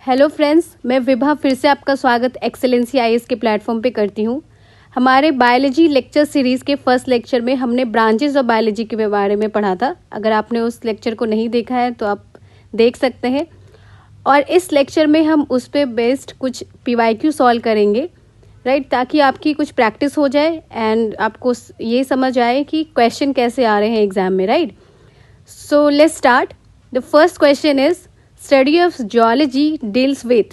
Hello friends, मैं विभा फिर से आपका स्वागत एक्सेलेंसी आईएएस के प्लेटफॉर्म पे करती हूँ। हमारे बायोलॉजी लेक्चर सीरीज़ के फर्स्ट लेक्चर में हमने ब्रांचेस ऑफ बायोलॉजी के बारे में पढ़ा था। अगर आपने उस लेक्चर को नहीं देखा है तो आप देख सकते हैं। और इस लेक्चर में हम उस पर बेस्ड कुछ पीवाईक्यू सॉल्व करेंगे, राइट, ताकि आपकी कुछ प्रैक्टिस हो जाए एंड आपको ये समझ आए कि क्वेश्चन कैसे आ रहे हैं एग्जाम में, right. So let's start. The first question is study of zoology deals with.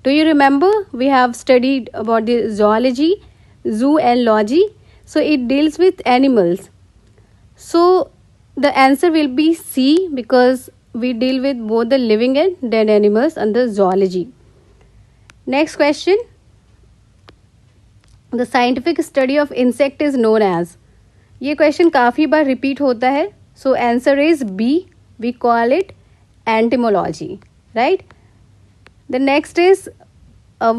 Do you remember we have studied about the zoology, zoo and logy? So it deals with animals. So the answer will be C, because we deal with both the living and dead animals under zoology. Next question. The scientific study of insect is known as. ये question काफ़ी बार repeat होता है. So answer is B. We call it entomology, right? The next is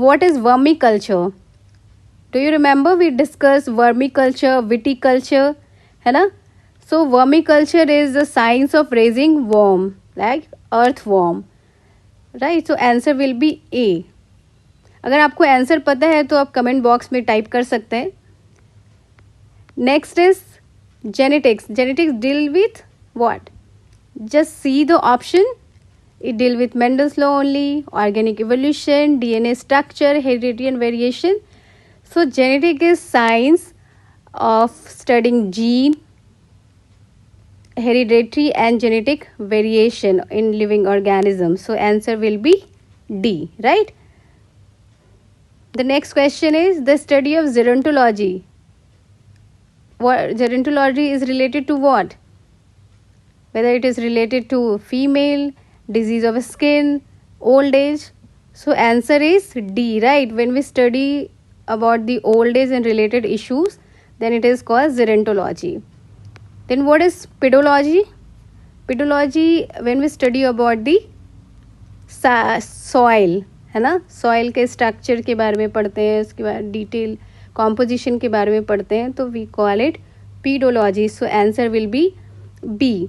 what is vermiculture? Do you remember we discussed vermiculture, viticulture, है ना? So vermiculture is the science of raising worm, like earthworm, right? So answer will be A. अगर आपको answer पता है तो आप comment box में type कर सकते हैं. Next is genetics. Genetics deal with what? Just see the option. It deal with Mendel's law only, organic evolution, DNA structure, heredity and variation. So genetic is science of studying gene, hereditary and genetic variation in living organisms. So answer will be D, right? The next question is the study of gerontology. What gerontology is related to what? Whether it is related to female, disease of skin, old age. So answer is D, right? When we study about the old age and related issues, then it is called gerontology. Then what is pedology? Pedology, when we study about the soil, है ना, soil के structure के बारे में पढ़ते हैं, उसके बाद detail composition के बारे में पढ़ते हैं, तो we call it pedology. So answer will be B.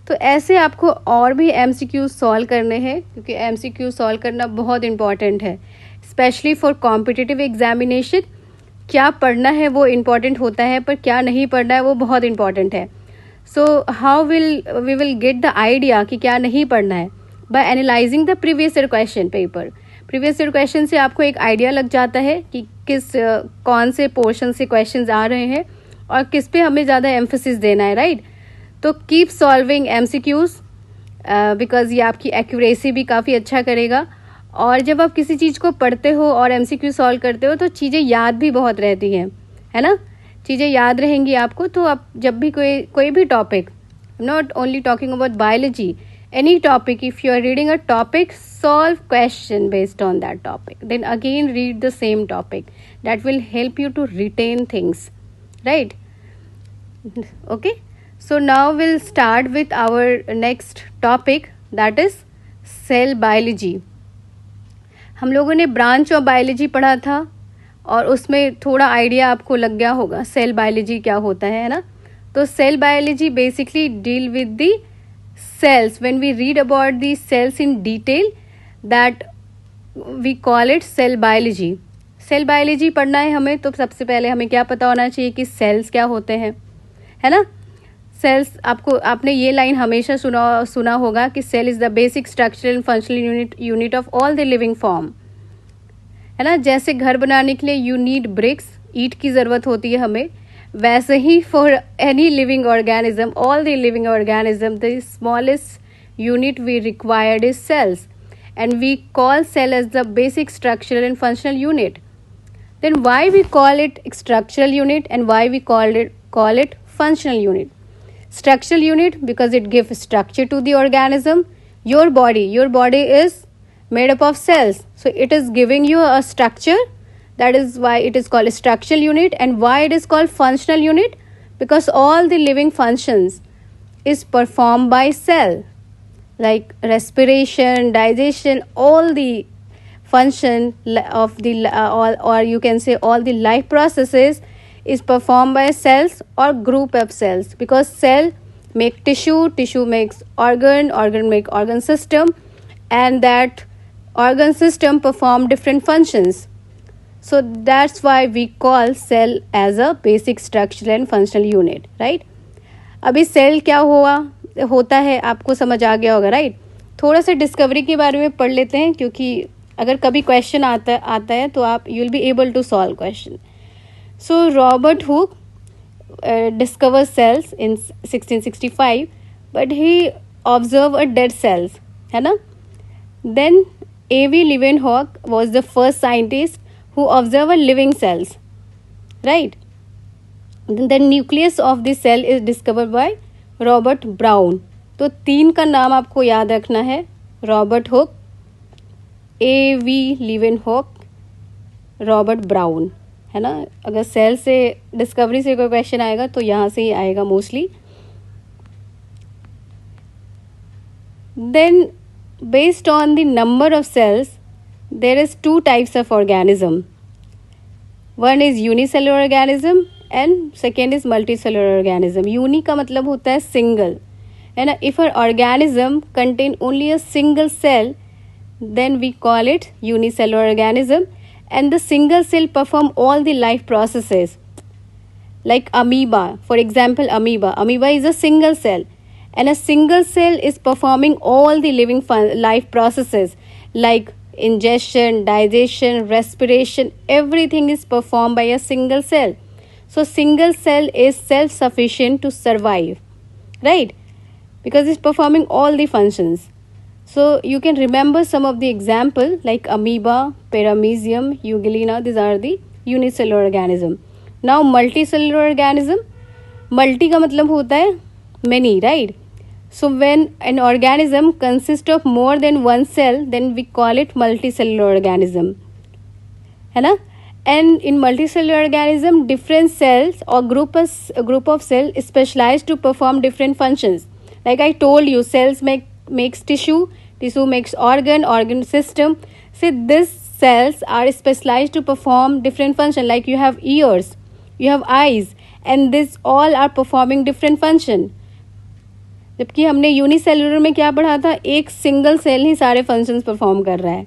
तो ऐसे आपको और भी MCQ सॉल्व करने हैं, क्योंकि MCQ सॉल्व करना बहुत इम्पॉर्टेंट है, स्पेशली फॉर कॉम्पिटिटिव एग्जामिनेशन. क्या पढ़ना है वो इम्पॉर्टेंट होता है, पर क्या नहीं पढ़ना है वो बहुत इम्पॉर्टेंट है. So how we will get the idea कि क्या नहीं पढ़ना है? By analysing the previous year question paper. Previous year question से आपको एक आइडिया लग जाता है कि कौन से पोर्शन से क्वेश्चन आ रहे हैं और किस पे हमें ज़्यादा एम्फेसिस देना है, राइट. तो कीप सॉल्विंग MCQs बिकॉज ये आपकी एक्यूरेसी भी काफ़ी अच्छा करेगा. और जब आप किसी चीज़ को पढ़ते हो और MCQ सॉल्व करते हो तो चीज़ें याद भी बहुत रहती हैं, है ना. चीज़ें याद रहेंगी आपको, तो आप जब भी कोई भी topic, not only talking about biology, any topic, if you are reading a topic, solve question based on that topic, then again read the same topic. That will help you to retain things, right. Okay. So now we'll start with our next topic, that is cell biology. हम लोगों ने branch of biology पढ़ा था और उसमें थोड़ा idea आपको लग गया होगा सेल बायोलॉजी क्या होता है ना. तो cell biology basically deal with the cells. When we read about the cells in detail, that we call it cell biology. Cell biology पढ़ना है हमें, तो सबसे पहले हमें क्या पता होना चाहिए कि सेल्स क्या होते हैं, है ना. सेल्स, आपने ये लाइन हमेशा सुना होगा कि cell is the basic structural and functional unit of all the living form, है ना. जैसे घर बनाने के लिए यू नीड ब्रिक्स, ईंट की ज़रूरत होती है हमें, वैसे ही for any living organism, all the living organism, the smallest unit we required is cells, and we call cell as the basic structural and functional unit. Then why we call it structural unit and why we call it functional unit? Structural unit because it gives structure to the organism. Your body is made up of cells, so it is giving you a structure. That is why it is called a structural unit. And why it is called functional unit? Because all the living functions is performed by cell, like respiration, digestion, all the function of the or you can say all the life processes is performed by cells or group of cells, because cell make tissue makes organ make organ system, and that organ system perform different functions. So that's why we call cell as a basic structural and functional unit, right? अभी cell क्या होता है आपको समझ आ गया होगा, right? थोड़ा सा डिस्कवरी के बारे में पढ़ लेते हैं, क्योंकि अगर कभी क्वेश्चन आता है तो आप you will be able to solve question. So Robert Hooke discovered cells in 1665, but he observed a dead cells, है ना? Then A.V. Leeuwenhoek was the first scientist who observed living cells, right? The nucleus of the cell is discovered by Robert Brown. तो 3 का नाम आपको याद रखना है, Robert Hooke, A.V. Leeuwenhoek, Robert brown, है ना? अगर सेल से डिस्कवरी से कोई क्वेश्चन आएगा तो यहाँ से ही आएगा mostly. Then based on the number of cells, there is 2 types of organism. One is unicellular organism and second is multicellular organism. Uni का मतलब होता है single, है ना? If an organism contain only a single cell, then we call it unicellular organism, and the single cell perform all the life processes. Like amoeba, for example, amoeba is a single cell, and a single cell is performing all the living life processes like ingestion, digestion, respiration. Everything is performed by a single cell. So single cell is self-sufficient to survive, right? Because it's performing all the functions. So you can remember some of the example like amoeba, paramecium, euglena. These are the unicellular organism. Now multicellular organism, multi का मतलब होता है many, right? So when an organism consists of more than one cell, then we call it multicellular organism, है ना? And in multicellular organism, different cells or group of cells specialized to perform different functions. Like I told you, cells makes tissue makes organ system. See, these cells are specialized to perform different function. Like you have ears, you have eyes, and this all are performing different function. जबकि हमने unicellular में क्या पढ़ा था, एक single cell ही सारे functions perform कर रहा है.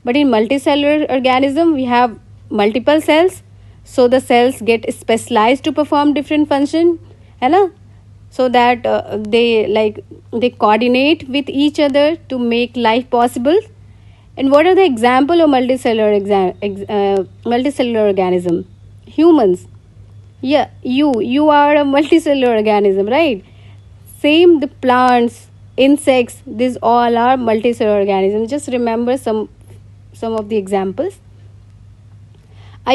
But in multicellular organism we have multiple cells, so the cells get specialised to perform different function, है ना? So that they coordinate with each other to make life possible. And what are the example of multicellular organism? Humans. Yeah, you are a multicellular organism, right? Same, the plants, insects, these all are multicellular organisms. Just remember some of the examples.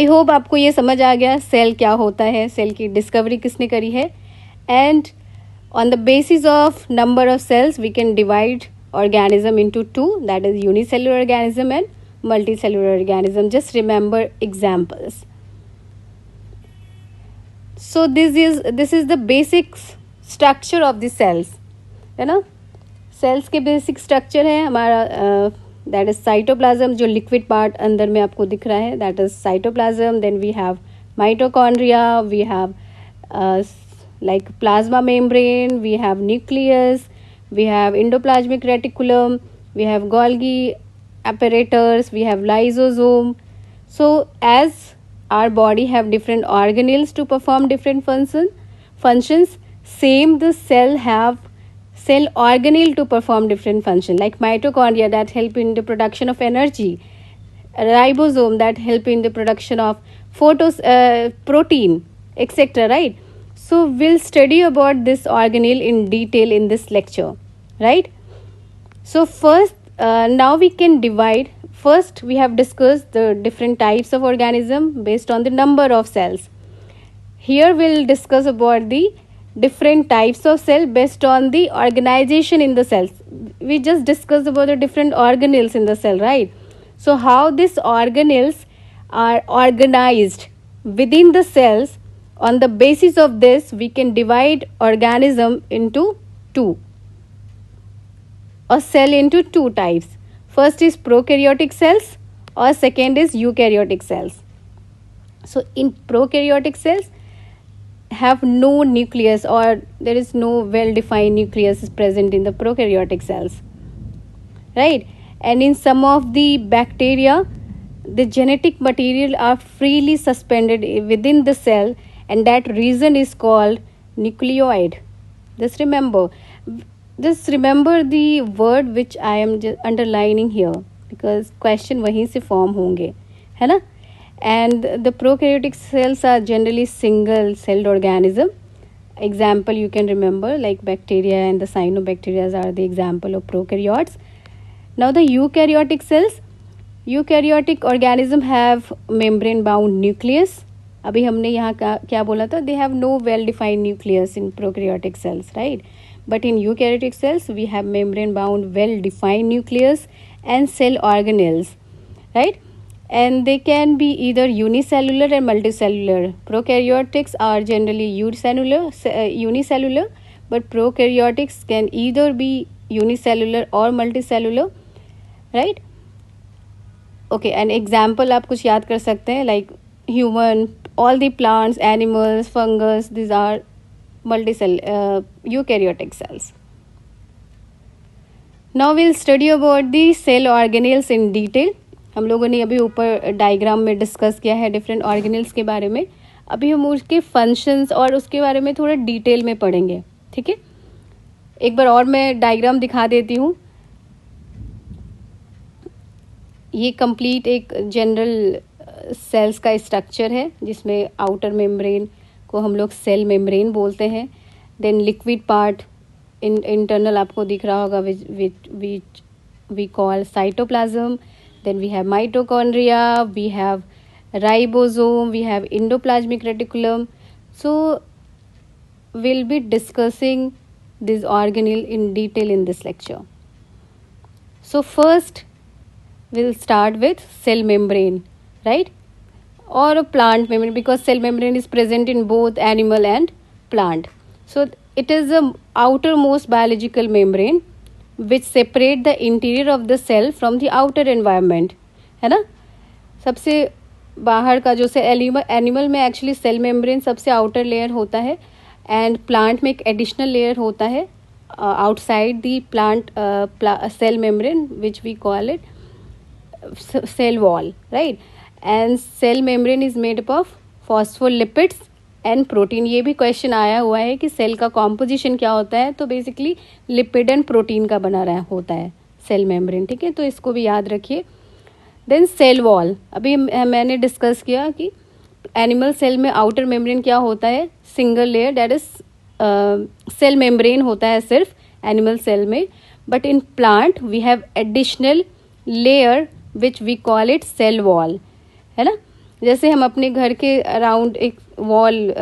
I hope आपको ये समझ आ गया cell क्या होता है, cell की discovery किसने करी है. And on the basis of number of cells, we can divide organism into 2, that is unicellular organism and multicellular organism. Just remember examples. So this is the basic structure of the cells, है ना? cells के basic structure है हमारा that is cytoplasm, जो liquid part अंदर में आपको दिख रहा है, that is cytoplasm. Then we have mitochondria, we have like plasma membrane, we have nucleus, we have endoplasmic reticulum, we have Golgi apparatus, we have lysosome. So as our body have different organelles to perform different functions, same the cell have cell organelle to perform different function, like mitochondria that help in the production of energy, ribosome that help in the production of protein, etc., right? So we'll study about this organelle in detail in this lecture, right? So first, now we can divide. First, we have discussed the different types of organism based on the number of cells. Here we'll discuss about the different types of cell based on the organization in the cells. We just discussed about the different organelles in the cell, right? So how these organelles are organized within the cells. On the basis of this, we can divide organism into 2, or cell into 2 types. First is prokaryotic cells, or second is eukaryotic cells. So in prokaryotic cells have no nucleus, or there is no well-defined nucleus present in the prokaryotic cells. right? And in some of the bacteria, the genetic material are freely suspended within the cell, and that region is called nucleoid. Just remember, just remember the word which I am just underlining here, because question वहीं से form होंगे, है ना? And the prokaryotic cells are generally single celled organism. Example you can remember, like bacteria and the cyanobacteria are the example of prokaryotes. Now the eukaryotic cells, eukaryotic organism have membrane bound nucleus. अभी हमने यहाँ क्या बोला था, they have no well defined nucleus in prokaryotic cells, right? But in eukaryotic cells we have membrane bound well defined nucleus and cell organelles, right? And they can be either unicellular and multicellular. Prokaryotics are generally unicellular, but prokaryotics can either be unicellular or multicellular, right? Okay, an example आप कुछ याद कर सकते हैं, like human, all the plants, animals, fungus, these are eukaryotic cells. Now we'll study about the cell organelles in detail. हम लोगों ने अभी ऊपर डायग्राम में डिस्कस किया है डिफरेंट ऑर्गेनल्स के बारे में. अभी हम उसके फंक्शंस और उसके बारे में थोड़ा डिटेल में पढ़ेंगे, ठीक है? एक बार और मैं डायग्राम दिखा देती हूँ. ये कंप्लीट एक जनरल सेल्स का स्ट्रक्चर है, जिसमें आउटर मेम्ब्रेन को हम लोग सेल मेम्ब्रेन बोलते हैं. देन लिक्विड पार्ट इंटरनल आपको दिख रहा होगा, which we call cytoplasm. Then we have mitochondria, we have ribosome, we have endoplasmic reticulum. So we'll be discussing this organelle in detail in this lecture. So first we'll start with cell membrane, right? Or a plant membrane, because cell membrane is present in both animal and plant. So it is the outermost biological membrane which separate the interior of the cell from the outer environment, है ना? सबसे बाहर का जो से animal में actually cell membrane सबसे outer layer होता है, एंड प्लांट में एक एडिशनल लेयर होता है outside the plant cell membrane which we call it cell wall, right? And cell membrane is made up of phospholipids and protein. ये भी question आया हुआ है कि सेल का कॉम्पोजिशन क्या होता है, तो बेसिकली लिपिड एंड प्रोटीन का बना रहा होता है सेल मेम्ब्रेन, ठीक है? तो इसको भी याद रखिए. देन सेल वॉल, अभी मैंने डिस्कस किया कि एनिमल सेल में आउटर मेम्ब्रेन क्या होता है, single layer, that is cell membrane होता है सिर्फ एनिमल सेल में. But in plant we have additional layer which we call it cell wall, है ना? जैसे हम अपने घर के अराउंड एक वॉल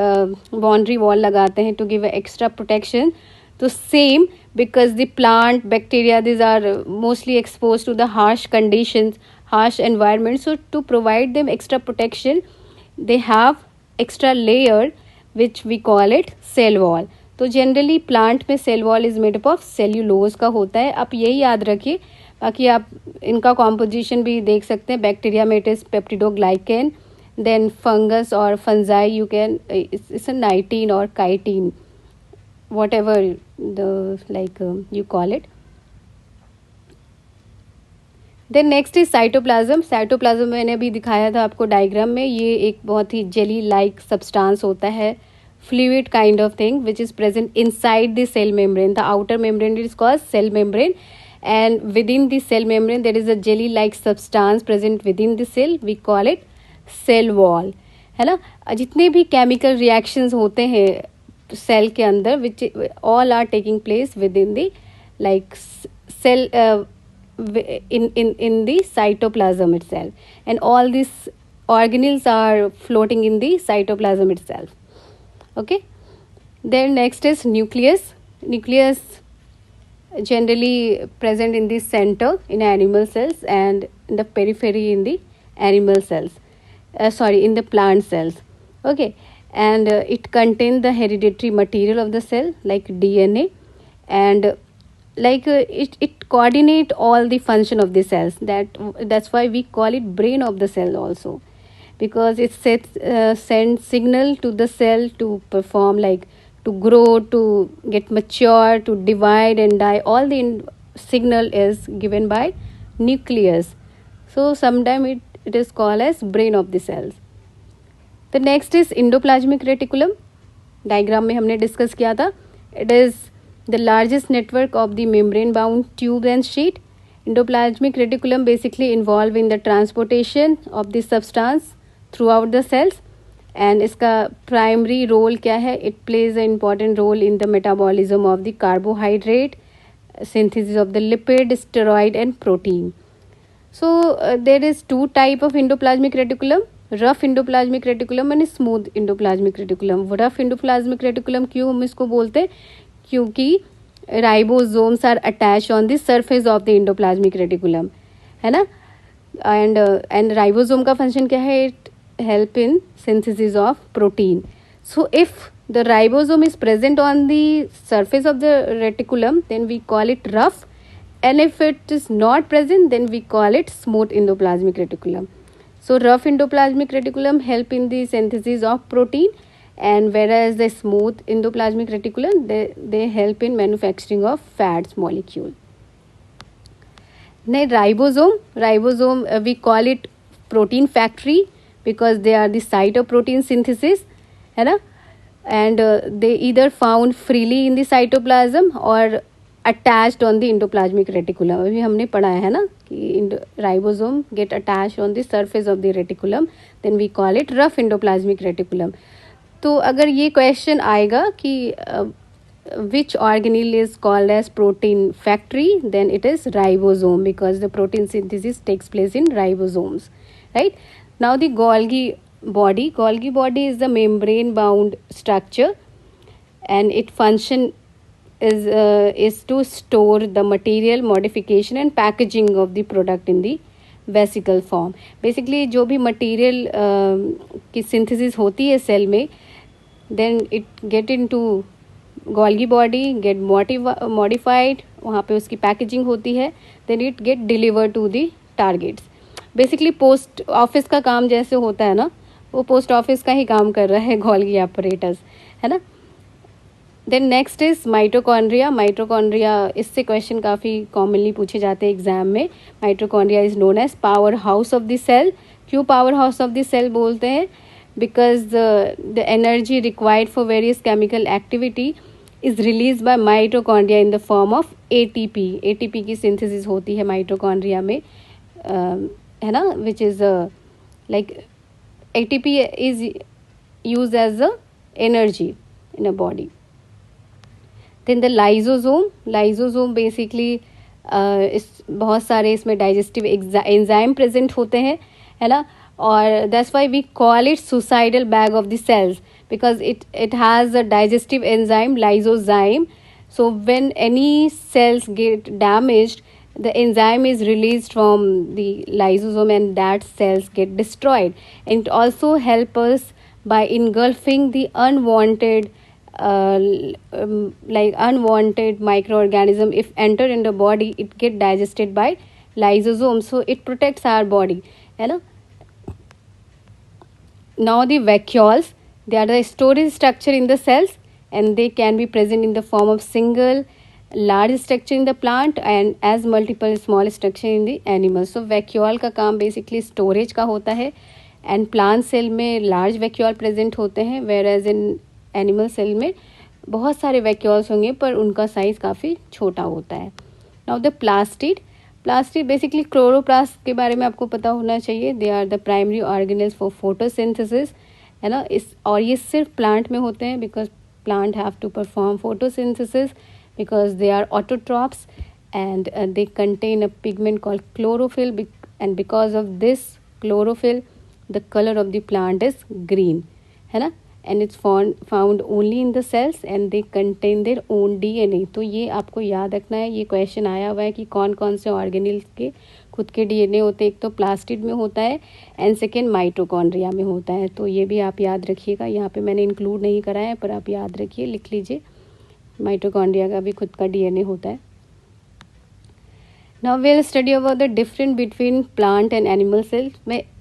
बाउंड्री वॉल लगाते हैं टू गिव एक्स्ट्रा प्रोटेक्शन, तो same because the plant bacteria this are mostly expose to the harsh conditions, harsh environment, so to provide them extra protection they have extra layer which we call it cell wall. तो generally plant में cell wall is made up of cellulose का होता है. आप यही याद रखिए. बाकी आप इनका कॉम्पोजिशन भी देख सकते हैं. बैक्टीरिया में it is peptidoglycan, then fungus or fungi you can it's a nitin or chitin, whatever the you call it. Then next is cytoplasm. cytoplasm मैंने अभी दिखाया था आपको डायग्राम में. ये एक बहुत ही जेली लाइक सब्सटेंस होता है, fluid kind of thing which is present inside the cell membrane. The outer membrane is called cell membrane, and within the cell membrane there is a jelly like substance present within the cell, we call it cell wall, है ना? जितने भी chemical reactions होते हैं cell के अंदर which all are taking place within the like cell in the cytoplasm itself, and all these organelles are floating in the cytoplasm itself. Okay, then next is nucleus. Nucleus generally present in the center in animal cells and in the periphery in the animal cells, in the plant cells. Okay, and it contains the hereditary material of the cell like DNA, and it coordinate all the function of the cells. That's why we call it brain of the cell also, because it sends signal to the cell to perform, like to grow, to get mature, to divide and die. All the signal is given by nucleus. So sometimes it is called as brain of the cells. The next is endoplasmic reticulum. Diagram में हमने discuss किया था. It is the largest network of the membrane bound tube and sheet. Endoplasmic reticulum basically involved in the transportation of the substance throughout the cells. And इसका primary role क्या है? It plays an important role in the metabolism of the carbohydrate, synthesis of the lipid, steroid and protein. So there is two type of endoplasmic reticulum, rough endoplasmic reticulum and smooth endoplasmic reticulum. Rough endoplasmic reticulum क्यों हम इसको बोलते हैं? क्योंकि ribosomes are attached on the surface of the endoplasmic reticulum, है ना. And ribosome का function क्या है? It help in synthesis of protein. So if the ribosome is present on the surface of the reticulum, then we call it rough, and if it is not present, then we call it smooth endoplasmic reticulum. So rough endoplasmic reticulum help in the synthesis of protein, and whereas the smooth endoplasmic reticulum they help in manufacturing of fats molecule. Now ribosome we call it protein factory because they are the site of protein synthesis, है ना. And they either found freely in the cytoplasm or attached on the endoplasmic reticulum. अभी हमने पढ़ा है ना कि ribosome get attached on the surface of the reticulum, then we call it rough endoplasmic reticulum. तो अगर ये क्वेश्चन आएगा कि which organelle is called as protein factory, then it is ribosome because the protein synthesis takes place in ribosomes, right. Now the Golgi body is the membrane bound structure, and its function is to store the material, modification and packaging of the product in the vesicle form. Basically जो भी material की synthesis होती है cell में, then it get into Golgi body, get modified, वहाँ पे उसकी packaging होती है, then it get delivered to the targets. Basically post office का काम जैसे होता है ना, वो पोस्ट ऑफिस का ही काम कर रहा है गोल्गी एपरेटस, है ना. Then next is mitochondria. इससे क्वेश्चन काफ़ी कॉमनली पूछे जाते हैं एग्जाम में. Mitochondria is known as power house of the cell. क्यों power house of the cell बोलते हैं? Because the energy required for various chemical activity is release by mitochondria in the form of ATP की synthesis होती है mitochondria में, है ना, which is like ATP is used as a energy in a body. Then the lysosome basically इस बहुत सारे इसमें डाइजेस्टिव एंजाइम प्रेजेंट होते हैं, है ना. और that's why we call it suicidal bag of the cells because it has a digestive enzyme lysozyme. So when any cells get damaged, the enzyme is released from the lysosome and that cells get destroyed. And it also helps us by engulfing the unwanted microorganism. If enter in the body, it get digested by lysosome, so it protects our body, है ना. Now the vacuoles, they are the storage structure in the cells and they can be present in the form of single large structure in the plant and as multiple small structure in the animals. So vacuole का काम basically storage का होता है and plant cell में large vacuole present होते हैं, whereas in animal cell में बहुत सारे vacuoles होंगे पर उनका size काफ़ी छोटा होता है. Now the plastid basically chloroplast के बारे में आपको पता होना चाहिए. They are the primary organelles for photosynthesis, है ना. इस और ये सिर्फ plant में होते हैं because plant have to perform photosynthesis because they are autotrophs and they contain a pigment called chlorophyll, and because of this chlorophyll the color of the plant is green, है ना. And it's found only in the cells and they contain their own DNA. तो ये आपको याद रखना है. ये question आया हुआ है कि कौन कौन से ऑर्गेनिल्स के खुद के DNA होते हैं. एक तो प्लास्टिड में होता है एंड सेकेंड माइटोकॉन्ड्रिया में होता है. तो ये भी आप याद रखिएगा. यहाँ पे मैंने इंक्लूड नहीं करा है पर आप याद रखिए, लिख लीजिए. माइटोकॉन्ड्रिया का भी खुद का DNA होता है. Now will study about the different between plant and animal cells.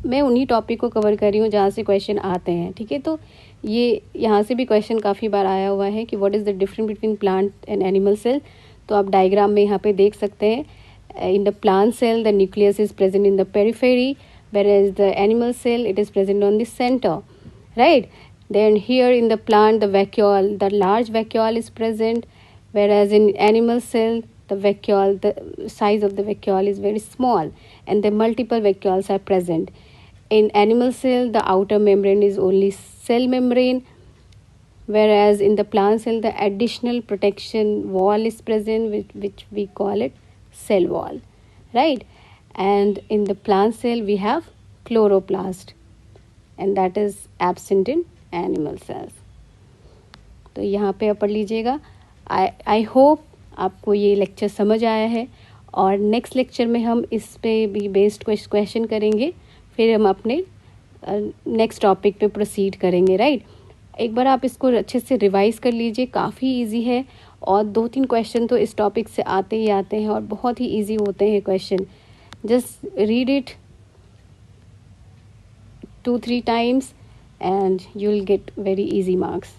मैं उन्हीं टॉपिक को कवर कर रही हूँ जहाँ से क्वेश्चन आते हैं, ठीक है. तो ये यहाँ से भी क्वेश्चन काफ़ी बार आया हुआ है कि what is the difference between plant and animal cell. तो आप डायग्राम में यहाँ पे देख सकते हैं, in the plant cell the nucleus is present in the periphery, whereas the animal cell it is present on the center, right? Then here in the plant the vacuole, the large vacuole is present, whereas in animal cell the vacuole, the size of the vacuole is very small and the multiple vacuoles are present. In animal cell the outer membrane is only cell membrane, whereas in the plant cell the additional protection wall is present, which we call it cell wall, right? And in the plant cell we have chloroplast, and that is absent in animal cells. तो यहाँ पे आप पढ़ लीजिएगा. I hope आपको ये lecture समझ आया है, और नेक्स्ट लेक्चर में हम इस पे भी बेस्ड क्वेश्चन करेंगे, फिर हम अपने नेक्स्ट टॉपिक पे प्रोसीड करेंगे, राइट? एक बार आप इसको अच्छे से रिवाइज कर लीजिए, काफ़ी इजी है, और 2-3 क्वेश्चन तो इस टॉपिक से आते ही आते हैं और बहुत ही इजी होते हैं question. Just read it 2-3 times and you will get very easy marks.